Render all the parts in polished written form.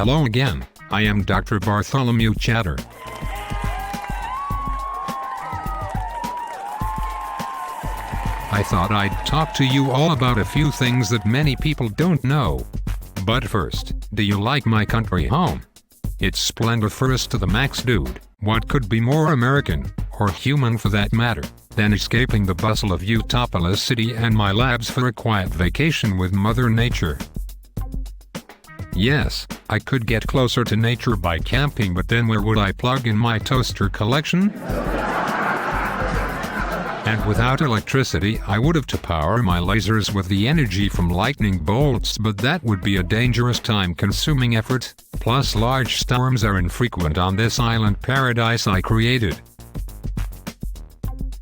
Hello again, I am Dr. Bartholomew Chatter. I thought I'd talk to you all about a few things that many people don't know. But first, do you like my country home? It's splendiferous to the max, dude. What could be more American, or human for that matter, than escaping the bustle of Utapolis City and my labs for a quiet vacation with Mother Nature? Yes, I could get closer to nature by camping, but then where would I plug in my toaster collection? And without electricity, I would have to power my lasers with the energy from lightning bolts, but that would be a dangerous time-consuming effort. Plus, large storms are infrequent on this island paradise I created.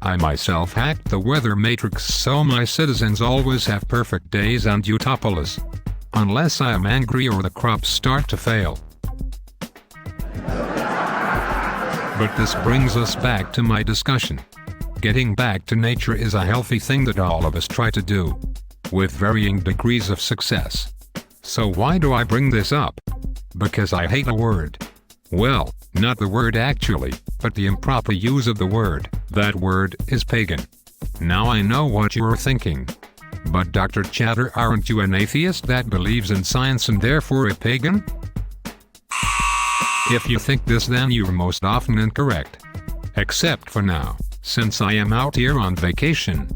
I myself hacked the weather matrix so my citizens always have perfect days on Utapolis. Unless I am angry or the crops start to fail. But this brings us back to my discussion. Getting back to nature is a healthy thing that all of us try to do, with varying degrees of success. So why do I bring this up? Because I hate a word. Well, not the word actually, but the improper use of the word. That word is pagan. Now I know what you're thinking. But Dr. Chatter, aren't you an atheist that believes in science and therefore a pagan? If you think this, then you're most often incorrect. Except for now, since I am out here on vacation.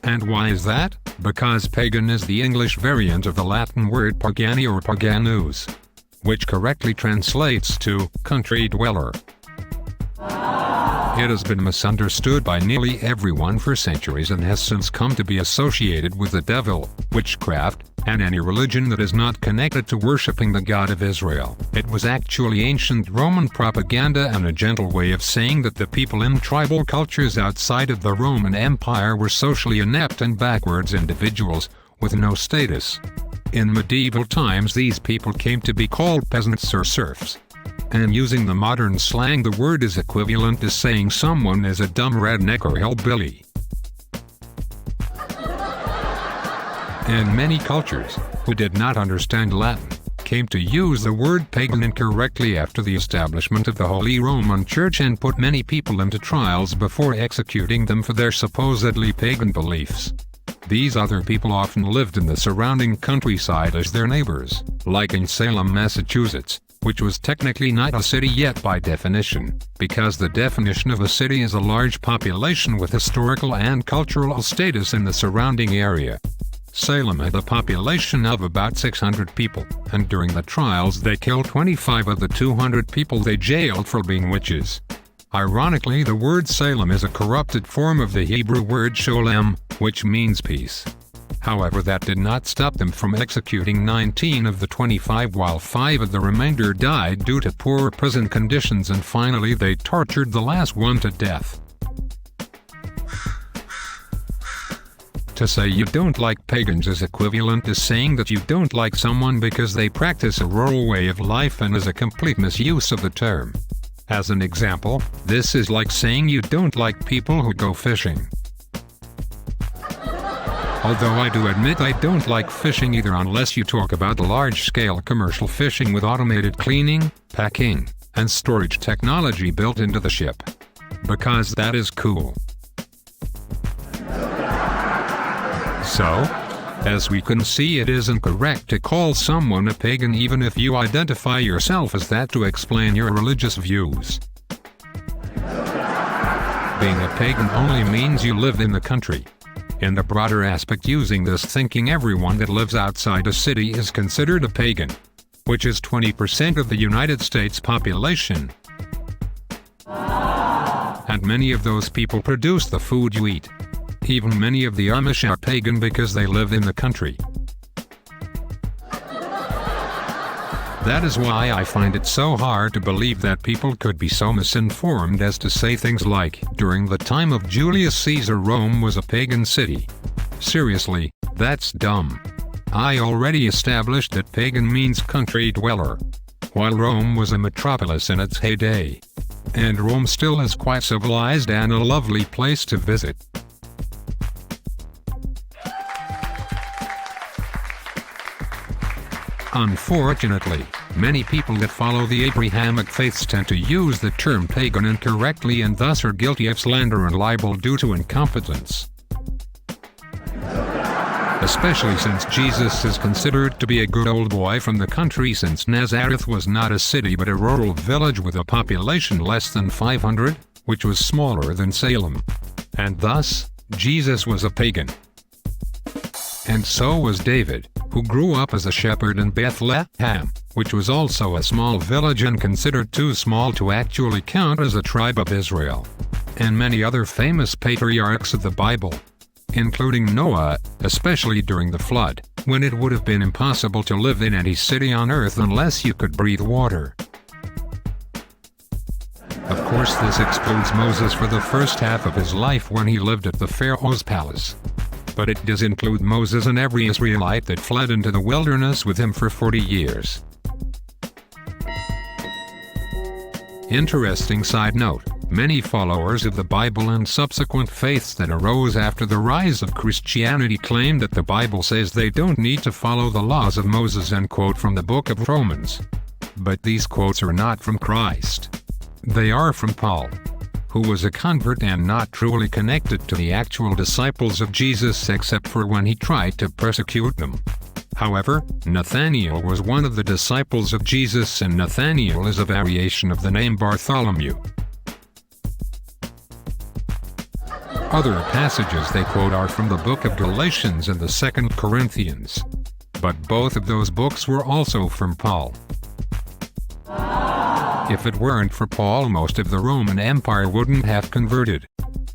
And why is that? Because pagan is the English variant of the Latin word pagani or paganus, which correctly translates to country dweller. It has been misunderstood by nearly everyone for centuries and has since come to be associated with the devil, witchcraft, and any religion that is not connected to worshipping the God of Israel. It was actually ancient Roman propaganda and a gentle way of saying that the people in tribal cultures outside of the Roman Empire were socially inept and backwards individuals with no status. In medieval times, these people came to be called peasants or serfs. And using the modern slang, the word is equivalent to saying someone is a dumb redneck or hillbilly. And many cultures, who did not understand Latin, came to use the word pagan incorrectly after the establishment of the Holy Roman Church and put many people into trials before executing them for their supposedly pagan beliefs. These other people often lived in the surrounding countryside as their neighbors, like in Salem, Massachusetts, which was technically not a city yet by definition, because the definition of a city is a large population with historical and cultural status in the surrounding area. Salem had a population of about 600 people, and during the trials they killed 25 of the 200 people they jailed for being witches. Ironically, the word Salem is a corrupted form of the Hebrew word sholem, which means peace. However, that did not stop them from executing 19 of the 25, while 5 of the remainder died due to poor prison conditions, and finally they tortured the last one to death. To say you don't like pagans is equivalent to saying that you don't like someone because they practice a rural way of life and is a complete misuse of the term. As an example, this is like saying you don't like people who go fishing. Although I do admit I don't like fishing either, unless you talk about large-scale commercial fishing with automated cleaning, packing, and storage technology built into the ship. Because that is cool. So, as we can see, it isn't correct to call someone a pagan even if you identify yourself as that to explain your religious views. Being a pagan only means you live in the country. In the broader aspect, using this thinking, everyone that lives outside a city is considered a pagan, which is 20% of the United States population. And many of those people produce the food you eat. Even many of the Amish are pagan because they live in the country. That is why I find it so hard to believe that people could be so misinformed as to say things like, during the time of Julius Caesar, Rome was a pagan city. Seriously, that's dumb. I already established that pagan means country dweller, while Rome was a metropolis in its heyday. And Rome still is quite civilized and a lovely place to visit. Unfortunately, Many people that follow the Abrahamic faiths tend to use the term pagan incorrectly and thus are guilty of slander and libel due to incompetence. Especially since Jesus is considered to be a good old boy from the country, since Nazareth was not a city but a rural village with a population less than 500, which was smaller than Salem. And thus, Jesus was a pagan. And so was David, who grew up as a shepherd in Bethlehem, which was also a small village and considered too small to actually count as a tribe of Israel. And many other famous patriarchs of the Bible, including Noah, especially during the flood, when it would have been impossible to live in any city on earth unless you could breathe water. Of course, this excludes Moses for the first half of his life when he lived at the Pharaoh's palace. But it does include Moses and every Israelite that fled into the wilderness with him for 40 years. Interesting side note, many followers of the Bible and subsequent faiths that arose after the rise of Christianity claim that the Bible says they don't need to follow the laws of Moses and quote from the book of Romans. But these quotes are not from Christ. They are from Paul, who was a convert and not truly connected to the actual disciples of Jesus except for when he tried to persecute them. However, Nathanael was one of the disciples of Jesus, and Nathanael is a variation of the name Bartholomew. Other passages they quote are from the book of Galatians and the 2 Corinthians. But both of those books were also from Paul. If it weren't for Paul, most of the Roman Empire wouldn't have converted.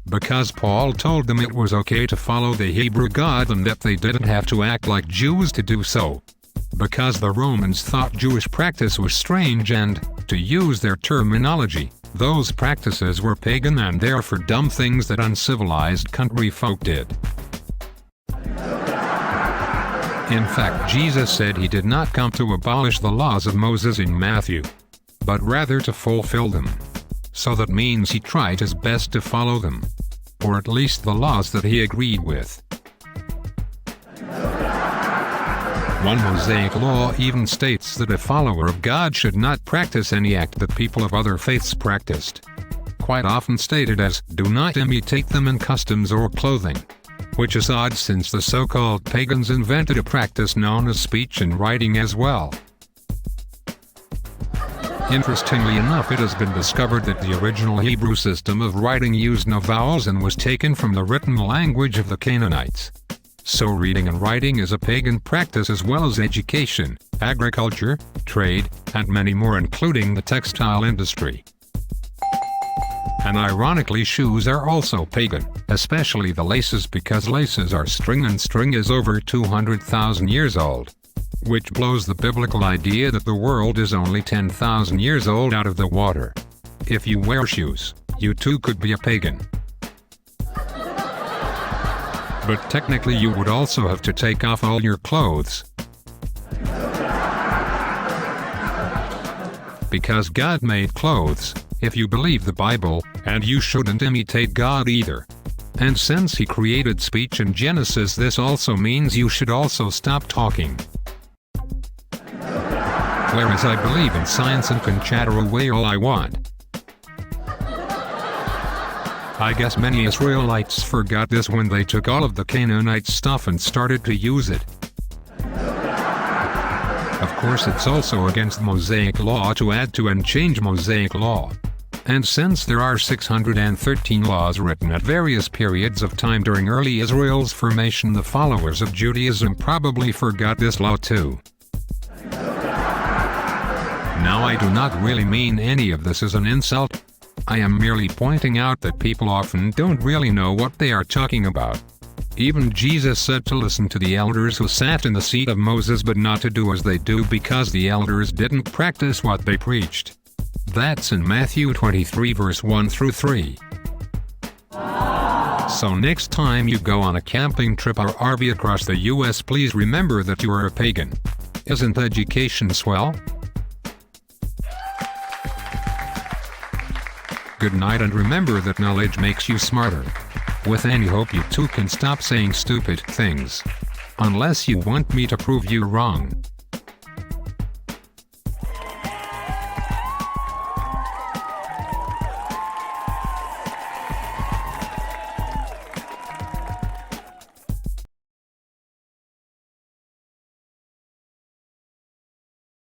Because Paul told them it was okay to follow the Hebrew God and that they didn't have to act like Jews to do so. Because the Romans thought Jewish practice was strange and, to use their terminology, those practices were pagan and therefore dumb things that uncivilized country folk did. In fact, Jesus said he did not come to abolish the laws of Moses in Matthew, but rather to fulfill them. So that means he tried his best to follow them. Or at least the laws that he agreed with. One Mosaic law even states that a follower of God should not practice any act that people of other faiths practiced. Quite often stated as, do not imitate them in customs or clothing. Which is odd since the so-called pagans invented a practice known as speech and writing as well. Interestingly enough, it has been discovered that the original Hebrew system of writing used no vowels and was taken from the written language of the Canaanites. So reading and writing is a pagan practice as well as education, agriculture, trade, and many more, including the textile industry. And ironically, shoes are also pagan, especially the laces, because laces are string and string is over 200,000 years old. Which blows the biblical idea that the world is only 10,000 years old out of the water. If you wear shoes, you too could be a pagan. But technically you would also have to take off all your clothes. Because God made clothes, if you believe the Bible, and you shouldn't imitate God either. And since he created speech in Genesis, this also means you should also stop talking. Whereas I believe in science and can chatter away all I want. I guess many Israelites forgot this when they took all of the Canaanite stuff and started to use it. Of course, it's also against Mosaic law to add to and change Mosaic law. And since there are 613 laws written at various periods of time during early Israel's formation, the followers of Judaism probably forgot this law too. Now, I do not really mean any of this as an insult. I am merely pointing out that people often don't really know what they are talking about. Even Jesus said to listen to the elders who sat in the seat of Moses, but not to do as they do, because the elders didn't practice what they preached. That's in Matthew 23 verse 1 through 3. So next time you go on a camping trip or RV across the US, please remember that you are a pagan. Isn't education swell? Good night, and remember that knowledge makes you smarter. With any hope you too can stop saying stupid things. Unless you want me to prove you wrong.